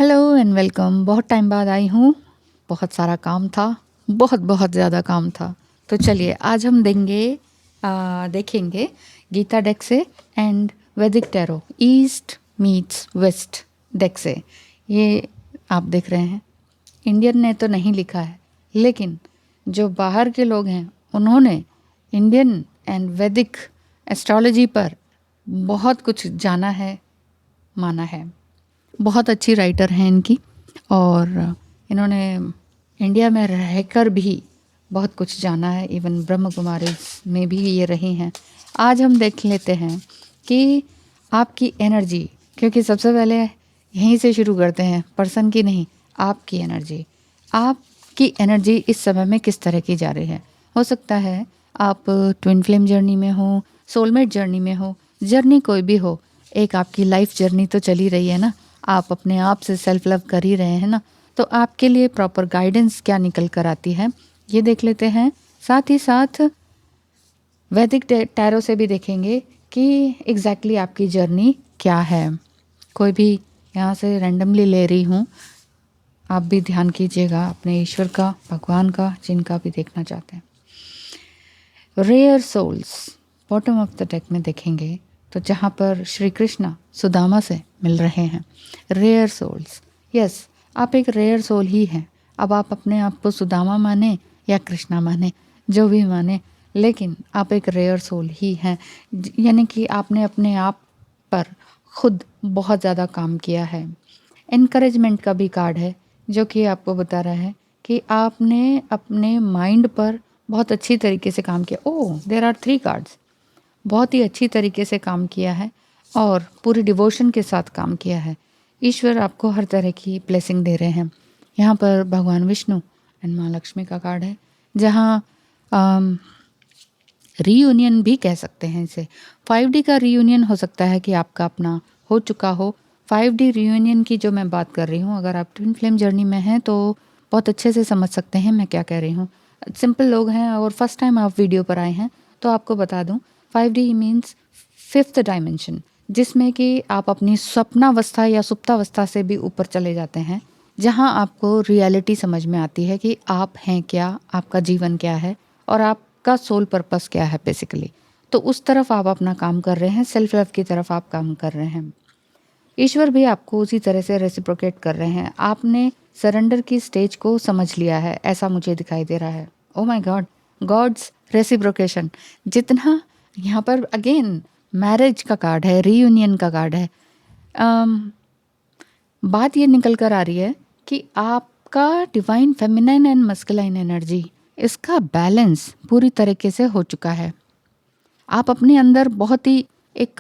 Hello and welcome. बहुत time बाद आई हूँ। बहुत सारा काम था, बहुत बहुत ज़्यादा काम था। तो चलिए आज हम देखेंगे गीता डेक से and Vedic tarot east meets west deck से। ये आप देख रहे हैं, इंडियन ने तो नहीं लिखा है, लेकिन जो बाहर के लोग हैं उन्होंने इंडियन एंड वैदिक एस्ट्रोलॉजी पर बहुत कुछ जाना है, माना है। बहुत अच्छी राइटर हैं इनकी, और इन्होंने इंडिया में रहकर भी बहुत कुछ जाना है। इवन ब्रह्म कुमारी में भी ये रही हैं। आज हम देख लेते हैं कि आपकी एनर्जी, क्योंकि सबसे पहले यहीं से शुरू करते हैं, पर्सन की नहीं, आपकी एनर्जी इस समय में किस तरह की जा रही है। हो सकता है आप ट्विन फ्लेम जर्नी में हो, सोलमेट जर्नी में हो, जर्नी कोई भी हो, एक आपकी लाइफ जर्नी तो चली रही है ना। आप अपने आप से सेल्फ लव कर ही रहे हैं ना। तो आपके लिए प्रॉपर गाइडेंस क्या निकल कर आती है, ये देख लेते हैं। साथ ही साथ वैदिक टैरो से भी देखेंगे कि एग्जैक्टली आपकी जर्नी क्या है। कोई भी यहाँ से रैंडमली ले रही हूँ, आप भी ध्यान कीजिएगा अपने ईश्वर का, भगवान का, जिनका भी देखना चाहते हैं। Rare souls bottom of the deck में देखेंगे तो जहाँ पर श्री कृष्णा सुदामा से मिल रहे हैं। रेयर सोल्स, यस, आप एक रेयर सोल ही हैं। अब आप अपने आप को सुदामा माने या कृष्णा माने, जो भी माने, लेकिन आप एक रेयर सोल ही हैं। यानी कि आपने अपने आप पर खुद बहुत ज़्यादा काम किया है। इनकरेजमेंट का भी कार्ड है, जो कि आपको बता रहा है कि आपने अपने माइंड पर बहुत अच्छी तरीके से काम किया। ओह, देयर आर 3 कार्ड्स। बहुत ही अच्छी तरीके से काम किया है और पूरी डिवोशन के साथ काम किया है। ईश्वर आपको हर तरह की ब्लेसिंग दे रहे हैं। यहाँ पर भगवान विष्णु एंड माँ लक्ष्मी का कार्ड है, जहाँ रीयूनियन भी कह सकते हैं इसे। 5D का रीयूनियन हो सकता है कि आपका अपना हो चुका हो। 5D रीयूनियन की जो मैं बात कर रही हूँ, अगर आप ट्विन फ्लेम जर्नी में हैं तो बहुत अच्छे से समझ सकते हैं मैं क्या कह रही हूँ। सिंपल लोग हैं और फर्स्ट टाइम आप वीडियो पर आए हैं तो आपको बता दूँ, 5D मीन्स 5th डायमेंशन, जिसमें कि आप अपनी स्वप्नावस्था या सुप्तावस्था से भी ऊपर चले जाते हैं, जहाँ आपको रियलिटी समझ में आती है कि आप हैं क्या, आपका जीवन क्या है और आपका सोल पर्पस क्या है बेसिकली। तो उस तरफ आप अपना काम कर रहे हैं, सेल्फ लव की तरफ आप काम कर रहे हैं। ईश्वर भी आपको उसी तरह से रेसिप्रोकेट कर रहे हैं। आपने सरेंडर की स्टेज को समझ लिया है, ऐसा मुझे दिखाई दे रहा है। Oh my god, god's reciprocation. जितना यहाँ पर अगेन मैरिज का कार्ड है, रीयूनियन का कार्ड है। बात ये निकल कर आ रही है कि आपका divine feminine and masculine energy, इसका बैलेंस पूरी तरीके से हो चुका है। आप अपने अंदर बहुत ही एक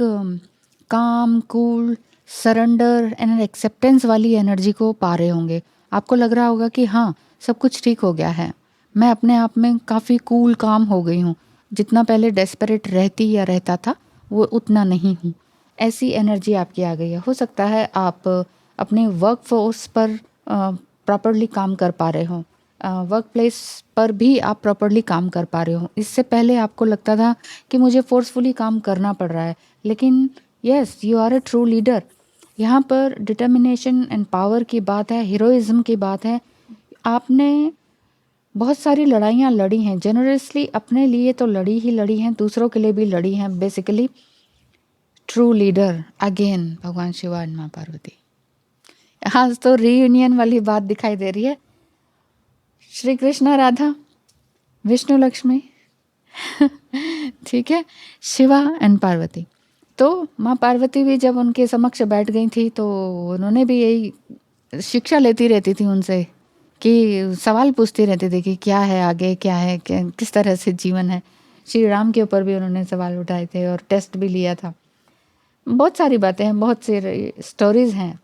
काम, कूल, सरेंडर एंड एक्सेप्टेंस वाली एनर्जी को पा रहे होंगे। आपको लग रहा होगा कि हाँ, सब कुछ ठीक हो गया है, मैं अपने आप में काफ़ी कूल काम हो गई हूँ। जितना पहले डेस्परेट रहती या रहता था वो उतना नहीं हूँ। ऐसी एनर्जी आपकी आ गई है। हो सकता है आप अपने वर्क फोर्स पर प्रॉपरली काम कर पा रहे हो, वर्क प्लेस पर भी आप प्रॉपरली काम कर पा रहे हो। इससे पहले आपको लगता था कि मुझे फोर्सफुली काम करना पड़ रहा है, लेकिन yes, you are a true leader. यहाँ पर डिटर्मिनेशन एंड पावर की बात है, हीरोइज्म की बात है। आपने बहुत सारी लड़ाइयाँ लड़ी हैं, जेनरसली अपने लिए तो लड़ी ही लड़ी हैं, दूसरों के लिए भी लड़ी हैं। बेसिकली ट्रू लीडर अगेन भगवान शिवा एंड माँ पार्वती। आज तो रीयूनियन वाली बात दिखाई दे रही है। श्री कृष्णा राधा, विष्णु लक्ष्मी ठीक है, शिवा एंड पार्वती। तो माँ पार्वती भी जब उनके समक्ष बैठ गई थी तो उन्होंने भी यही शिक्षा लेती रहती थी उनसे, कि सवाल पूछती रहती थी कि क्या है आगे, क्या है, किस तरह से जीवन है। श्री राम के ऊपर भी उन्होंने सवाल उठाए थे और टेस्ट भी लिया था। बहुत सारी बातें हैं, बहुत सी स्टोरीज हैं।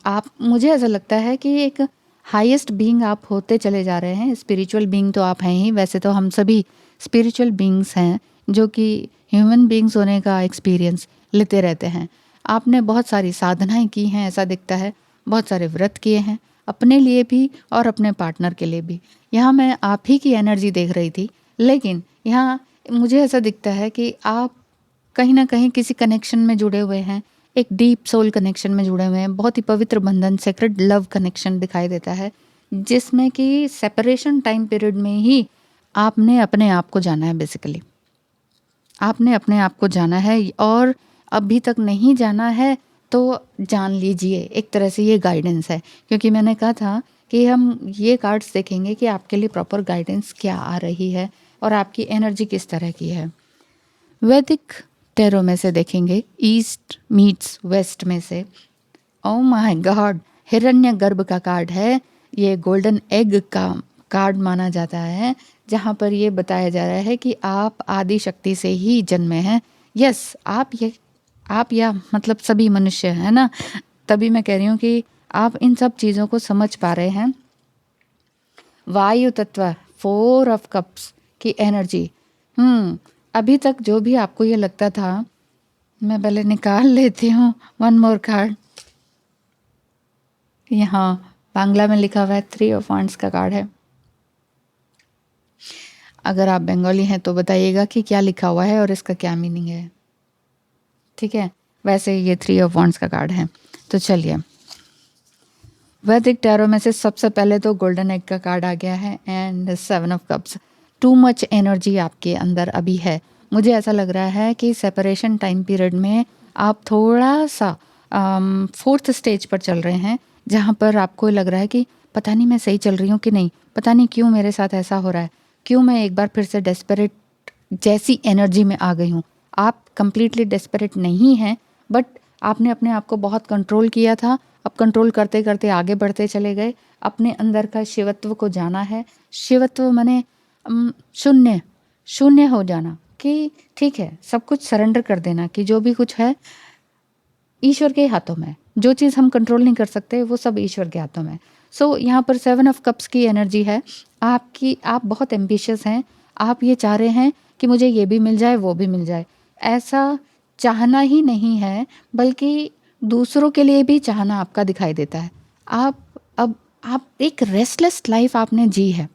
आप, मुझे ऐसा लगता है कि एक हाईएस्ट बीइंग आप होते चले जा रहे हैं। स्पिरिचुअल बीइंग तो आप हैं ही, वैसे तो हम सभी स्पिरिचुअल बीइंग्स हैं जो कि ह्यूमन बीइंग्स होने का एक्सपीरियंस लेते रहते हैं। आपने बहुत सारी साधनाएं की हैं, ऐसा दिखता है, बहुत सारे व्रत किए हैं, अपने लिए भी और अपने पार्टनर के लिए भी। यहाँ मैं आप ही की एनर्जी देख रही थी, लेकिन यहाँ मुझे ऐसा दिखता है कि आप कहीं ना कहीं किसी कनेक्शन में जुड़े हुए हैं, एक डीप सोल कनेक्शन में जुड़े हुए हैं, बहुत ही पवित्र बंधन, सेक्रेड लव कनेक्शन दिखाई देता है, जिसमें कि सेपरेशन टाइम पीरियड में ही आपने अपने आप को जाना है। बेसिकली आपने अपने आप को जाना है, और अभी तक नहीं जाना है तो जान लीजिए। एक तरह से ये गाइडेंस है, क्योंकि मैंने कहा था कि हम ये कार्ड्स देखेंगे कि आपके लिए प्रॉपर गाइडेंस क्या आ रही है और आपकी एनर्जी किस तरह की है। वैदिक टैरो में से देखेंगे, ईस्ट मीट्स वेस्ट में से, ओ माय गॉड, हिरण्यगर्भ का कार्ड है। ये गोल्डन एग का कार्ड माना जाता है, जहाँ पर ये बताया जा रहा है कि आप आदि शक्ति से ही जन्मे हैं। यस, आप या मतलब सभी मनुष्य है ना, तभी मैं कह रही हूँ कि आप इन सब चीज़ों को समझ पा रहे हैं। वायु तत्व, 4 ऑफ कप्स की एनर्जी। अभी तक जो भी आपको ये लगता था, मैं पहले निकाल लेती हूँ वन मोर कार्ड। यहाँ बांग्ला में लिखा हुआ है, 3 ऑफ वांड्स का कार्ड है। अगर आप बंगाली हैं तो बताइएगा कि क्या लिखा हुआ है और इसका क्या मीनिंग है। ठीक है, वैसे ये 3 ऑफ वांड्स का कार्ड है। तो चलिए, वैदिक टैरो में से सबसे पहले तो गोल्डन एग का कार्ड आ गया है and 7 of cups. Too much energy आपके अंदर अभी है। मुझे ऐसा लग रहा है कि सेपरेशन टाइम पीरियड में आप थोड़ा सा 4th स्टेज पर चल रहे हैं, जहाँ पर आपको लग रहा है कि पता नहीं मैं सही चल रही हूँ कि नहीं, पता नहीं क्यों मेरे साथ ऐसा हो रहा है, क्यों मैं एक बार फिर से डेस्परेट जैसी एनर्जी में आ गई हूँ। आप कंप्लीटली डेस्परेट नहीं हैं, बट आपने अपने आप को बहुत कंट्रोल किया था। अब कंट्रोल करते करते आगे बढ़ते चले गए। अपने अंदर का शिवत्व को जाना है। शिवत्व माने शून्य, शून्य हो जाना, कि ठीक है, सब कुछ सरेंडर कर देना, कि जो भी कुछ है ईश्वर के हाथों में। जो चीज़ हम कंट्रोल नहीं कर सकते वो सब ईश्वर के हाथों में। सो यहाँ पर 7 ऑफ कप्स की एनर्जी है आपकी। आप बहुत एम्बिशियस हैं, आप ये चाह रहे हैं कि मुझे ये भी मिल जाए वो भी मिल जाए। ऐसा चाहना ही नहीं है, बल्कि दूसरों के लिए भी चाहना आपका दिखाई देता है। आप एक रेस्टलेस लाइफ आपने जी है,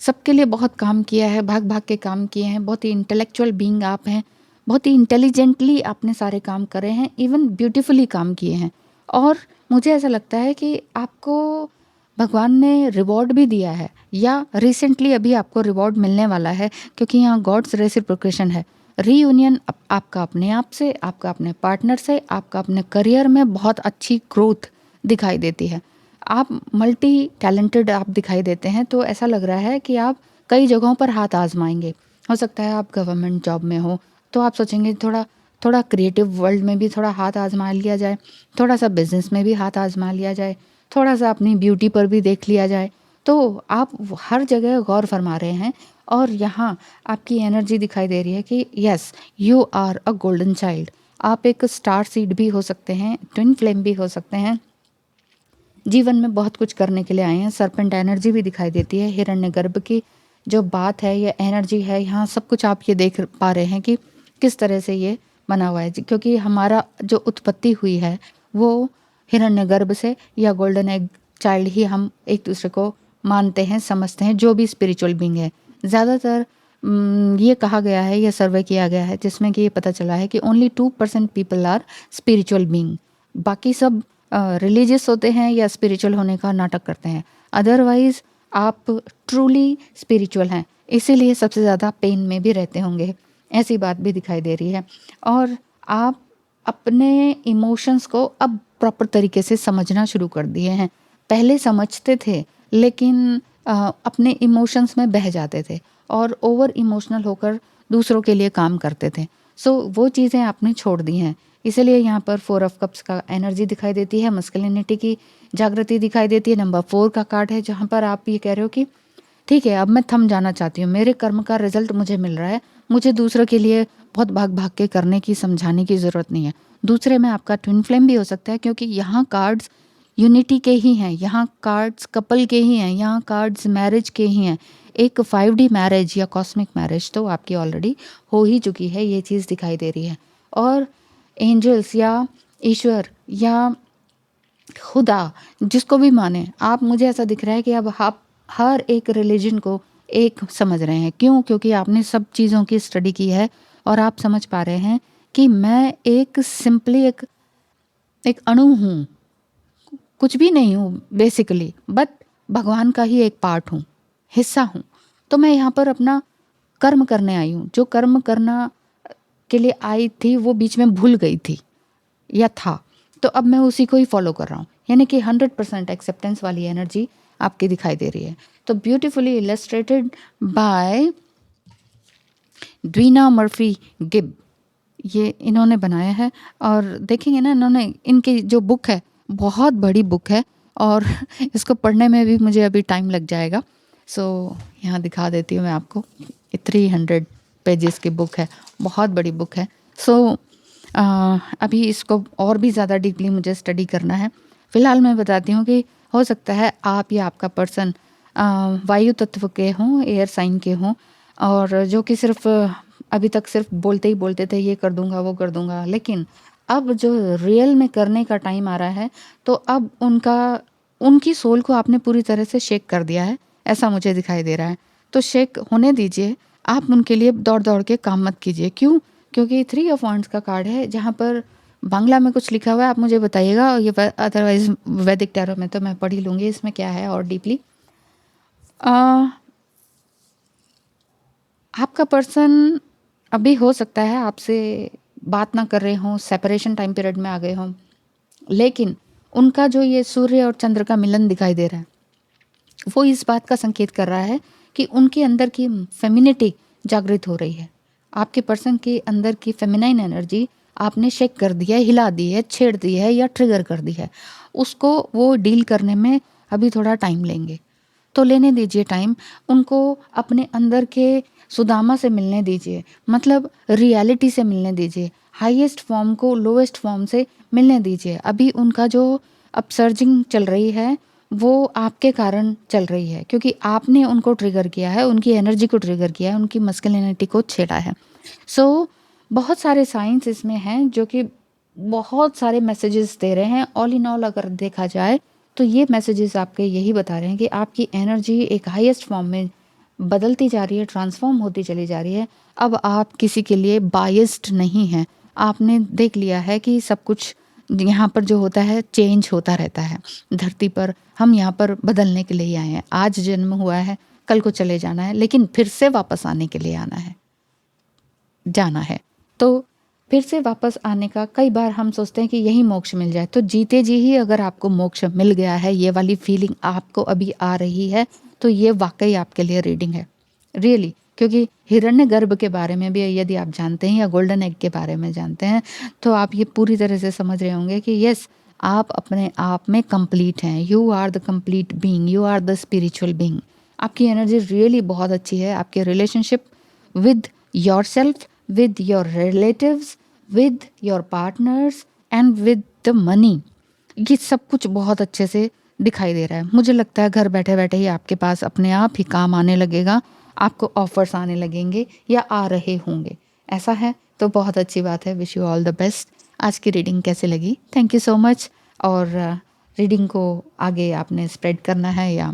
सबके लिए बहुत काम किया है, भाग भाग के काम किए हैं, बहुत ही इंटेलेक्चुअल बीइंग आप हैं, बहुत ही इंटेलिजेंटली आपने सारे काम करे हैं, इवन ब्यूटीफुली काम किए हैं। और मुझे ऐसा लगता है कि आपको भगवान ने रिवॉर्ड भी दिया है, या रिसेंटली अभी आपको रिवॉर्ड मिलने वाला है, क्योंकि यहाँ गॉड्स रेसिप्रोकेशन है। रीयूनियन आपका अपने आप से, आपका अपने पार्टनर से, आपका अपने करियर में बहुत अच्छी ग्रोथ दिखाई देती है। आप मल्टी टैलेंटेड आप दिखाई देते हैं, तो ऐसा लग रहा है कि आप कई जगहों पर हाथ आजमाएंगे। हो सकता है आप गवर्नमेंट जॉब में हो, तो आप सोचेंगे थोड़ा थोड़ा क्रिएटिव वर्ल्ड में भी थोड़ा हाथ आजमा लिया जाए, थोड़ा सा बिजनेस में भी हाथ आजमा लिया जाए, थोड़ा सा अपनी ब्यूटी पर भी देख लिया जाए। तो आप हर जगह गौर फरमा रहे हैं, और यहाँ आपकी एनर्जी दिखाई दे रही है कि yes, you are a golden child. आप एक स्टार सीड भी हो सकते हैं, ट्विन फ्लेम भी हो सकते हैं, जीवन में बहुत कुछ करने के लिए आए हैं। सरपेंट एनर्जी भी दिखाई देती है। हिरण्यगर्भ की जो बात है, ये एनर्जी है, यहाँ सब कुछ आप ये देख पा रहे हैं कि किस तरह से ये बना हुआ है, क्योंकि हमारा जो उत्पत्ति हुई है वो हिरण्यगर्भ से, या गोल्डन एग चाइल्ड ही हम एक दूसरे को मानते हैं, समझते हैं, जो भी स्पिरिचुअल बीइंग है। ज़्यादातर ये कहा गया है, ये सर्वे किया गया है, जिसमें कि ये पता चला है कि only 2% people are spiritual being. बाकी सब रिलीजियस होते हैं या स्पिरिचुअल होने का नाटक करते हैं। अदरवाइज आप ट्रूली स्पिरिचुअल हैं, इसीलिए सबसे ज़्यादा पेन में भी रहते होंगे, ऐसी बात भी दिखाई दे रही है। और आप अपने इमोशंस को अब प्रॉपर तरीके से समझना शुरू कर दिए हैं। पहले समझते थे, लेकिन अपने इमोशंस में बह जाते थे और ओवर इमोशनल होकर दूसरों के लिए काम करते थे। सो वो चीज़ें आपने छोड़ दी हैं। इसीलिए यहाँ पर 4 ऑफ कप्स का एनर्जी दिखाई देती है, मस्कुलिनिटी की जागृति दिखाई देती है। नंबर 4 का कार्ड है, जहाँ पर आप ये कह रहे हो कि ठीक है, अब मैं थम जाना चाहती हूँ, मेरे कर्म का रिजल्ट मुझे मिल रहा है, मुझे दूसरों के लिए बहुत भाग भाग के करने की, समझाने की ज़रूरत नहीं है। दूसरे में आपका ट्विन फ्लेम भी हो सकता है, क्योंकि यहाँ कार्ड्स यूनिटी के ही हैं, यहाँ कार्ड्स कपल के ही हैं, यहाँ कार्ड्स मैरिज के ही हैं। एक 5D मैरिज या कॉस्मिक मैरिज तो आपकी ऑलरेडी हो ही चुकी है, ये चीज़ दिखाई दे रही है। और एंजल्स या ईश्वर या खुदा, जिसको भी माने आप, मुझे ऐसा दिख रहा है कि अब आप हर एक रिलीजन को एक समझ रहे हैं। क्यों? क्योंकि आपने सब चीज़ों की स्टडी की है और आप समझ पा रहे हैं कि मैं एक सिंपली एक एक अणु हूँ, कुछ भी नहीं हूँ बेसिकली, बट भगवान का ही एक पार्ट हूँ, हिस्सा हूँ। तो मैं यहाँ पर अपना कर्म करने आई हूँ। जो कर्म करना के लिए आई थी वो बीच में भूल गई थी या था, तो अब मैं उसी को ही फॉलो कर रहा हूँ। यानी कि 100% एक्सेप्टेंस वाली एनर्जी आपकी दिखाई दे रही है। तो beautifully illustrated by Dwina Murphy Gibb, ये इन्होंने बनाया है। और देखेंगे ना, इन्होंने, इनकी जो बुक है बहुत बड़ी बुक है और इसको पढ़ने में भी मुझे अभी टाइम लग जाएगा। सो यहाँ दिखा देती हूँ मैं आपको, 300 पेजेस की बुक है, बहुत बड़ी बुक है। सो अभी इसको और भी ज़्यादा डीपली मुझे स्टडी करना है। फ़िलहाल मैं बताती हूँ कि हो सकता है आप या आपका पर्सन वायु तत्व के हों, एयर साइन के हों, और जो कि सिर्फ अभी तक सिर्फ बोलते ही बोलते थे ये कर दूंगा वो कर दूंगा, लेकिन अब जो रियल में करने का टाइम आ रहा है, तो अब उनकी सोल को आपने पूरी तरह से शेक कर दिया है, ऐसा मुझे दिखाई दे रहा है। तो शेक होने दीजिए, आप उनके लिए दौड़ दौड़ के काम मत कीजिए। क्यों? क्योंकि 3 ऑफ वांड्स का कार्ड है, जहाँ पर बांग्ला में कुछ लिखा हुआ है, आप मुझे बताइएगा। ये अदरवाइज वैदिक टैरो में तो मैं पढ़ ही लूँगी इसमें क्या है और डीपली। आपका पर्सन अभी हो सकता है आपसे बात ना कर रहे हों, सेपरेशन टाइम पीरियड में आ गए हों, लेकिन उनका जो ये सूर्य और चंद्र का मिलन दिखाई दे रहा है, वो इस बात का संकेत कर रहा है कि उनके अंदर की फेमिनिटी जागृत हो रही है। आपके पर्सन के अंदर की फेमिनाइन एनर्जी आपने शेक कर दी है, हिला दी है, छेड़ दी है या ट्रिगर कर दी है। उसको वो डील करने में अभी थोड़ा टाइम लेंगे, तो लेने दीजिए टाइम। उनको अपने अंदर के सुदामा से मिलने दीजिए, मतलब रियलिटी से मिलने दीजिए, हाईएस्ट फॉर्म को लोएस्ट फॉर्म से मिलने दीजिए। अभी उनका जो अपसर्जिंग चल रही है वो आपके कारण चल रही है, क्योंकि आपने उनको ट्रिगर किया है, उनकी एनर्जी को ट्रिगर किया है, उनकी मस्कुलिनिटी को छेड़ा है। सो बहुत सारे साइंस इसमें हैं जो कि बहुत सारे मैसेजेस दे रहे हैं। ऑल इन ऑल अगर देखा जाए तो ये मैसेजेस आपके यही बता रहे हैं कि आपकी एनर्जी एक हाईएस्ट फॉर्म में बदलती जा रही है, ट्रांसफॉर्म होती चली जा रही है। अब आप किसी के लिए बायस्ड नहीं हैं। आपने देख लिया है कि सब कुछ यहाँ पर जो होता है चेंज होता रहता है। धरती पर हम यहाँ पर बदलने के लिए ही आए हैं। आज जन्म हुआ है, कल को चले जाना है, लेकिन फिर से वापस आने के लिए आना है, जाना है। तो फिर से वापस आने का, कई बार हम सोचते हैं कि यही मोक्ष मिल जाए, तो जीते जी ही अगर आपको मोक्ष मिल गया है, ये वाली फीलिंग आपको अभी आ रही है, तो ये वाकई आपके लिए रीडिंग है, रियली। क्योंकि हिरण्य गर्भ के बारे में भी यदि आप जानते हैं या गोल्डन एग के बारे में जानते हैं, तो आप ये पूरी तरह से समझ रहे होंगे कि यस, आप अपने आप में कंप्लीट हैं। You are the complete being, you are the spiritual being. आपकी एनर्जी रियली बहुत अच्छी है। आपके relationship with your self, with your relatives, with your partners and with the money, ये सब कुछ बहुत अच्छे से दिखाई दे रहा है। मुझे लगता है घर बैठे बैठे ही आपके पास अपने आप ही काम आने लगेगा, आपको ऑफर्स आने लगेंगे या आ रहे होंगे। ऐसा है तो बहुत अच्छी बात है। Wish you all the best. आज की रीडिंग कैसे लगी? Thank you so much. और रीडिंग को आगे आपने स्प्रेड करना है या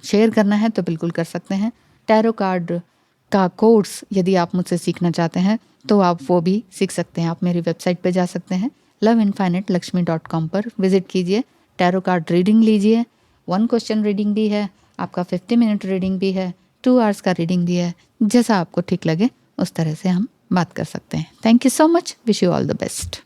शेयर करना है तो बिल्कुल कर सकते हैं। टैरो कार्ड का कोर्स यदि आप मुझसे सीखना चाहते हैं तो आप वो भी सीख सकते हैं। आप मेरी वेबसाइट पे जा सकते हैं, loveinfinitelakshmi.com पर विजिट कीजिए। टैरो कार्ड रीडिंग लीजिए। 1 क्वेश्चन रीडिंग भी है, आपका 50 मिनट रीडिंग भी है, 2 आवर्स का रीडिंग भी है। जैसा आपको ठीक लगे उस तरह से हम बात कर सकते हैं। Thank you so much. Wish you all the best.